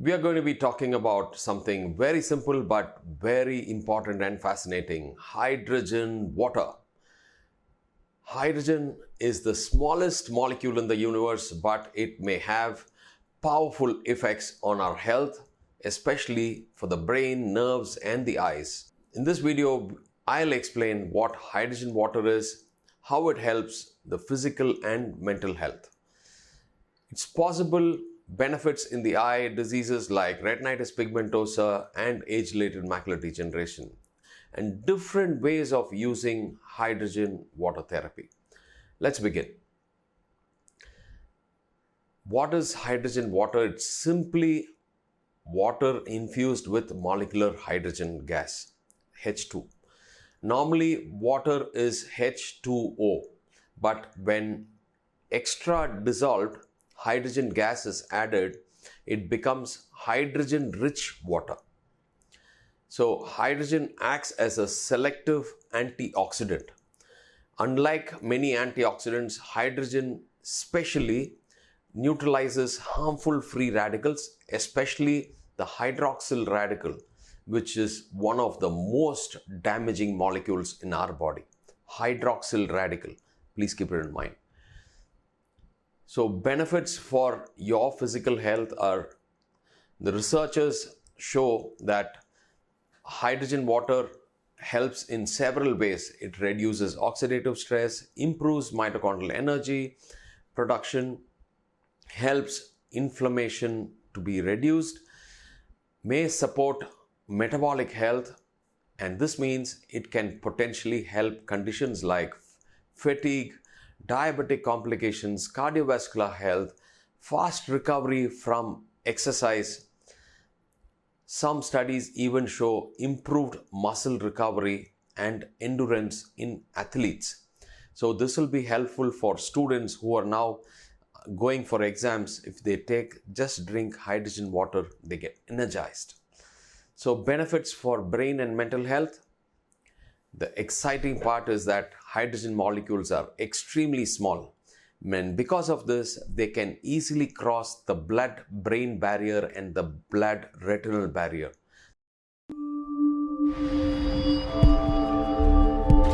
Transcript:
We are going to be talking about something very simple but very important and fascinating: hydrogen water. Hydrogen is the smallest molecule in the universe, but it may have powerful effects on our health, especially for the brain, nerves, and the eyes. In this video, I'll explain what hydrogen water is, how it helps the physical and mental health. Its possible benefits in the eye diseases like retinitis pigmentosa and age-related macular degeneration, and different ways of using hydrogen water therapy. Let's begin. What is hydrogen water? It's simply water infused with molecular hydrogen gas, H2. Normally, water is H2O, but when extra dissolved hydrogen gas is added, it becomes hydrogen-rich water. So, hydrogen acts as a selective antioxidant. Unlike many antioxidants, hydrogen specially neutralizes harmful free radicals, especially the hydroxyl radical, which is one of the most damaging molecules in our body. Hydroxyl radical, please keep it in mind. So benefits for your physical health are, the researchers show that hydrogen water helps in several ways. It reduces oxidative stress, improves mitochondrial energy production, helps inflammation to be reduced, may support metabolic health, and this means it can potentially help conditions like fatigue, diabetic complications, cardiovascular health, fast recovery from exercise. Some studies even show improved muscle recovery and endurance in athletes. So this will be helpful for students who are now going for exams. If they just drink hydrogen water, they get energized. So benefits for brain and mental health. The exciting part is that hydrogen molecules are extremely small, and because of this, they can easily cross the blood-brain barrier and the blood-retinal barrier.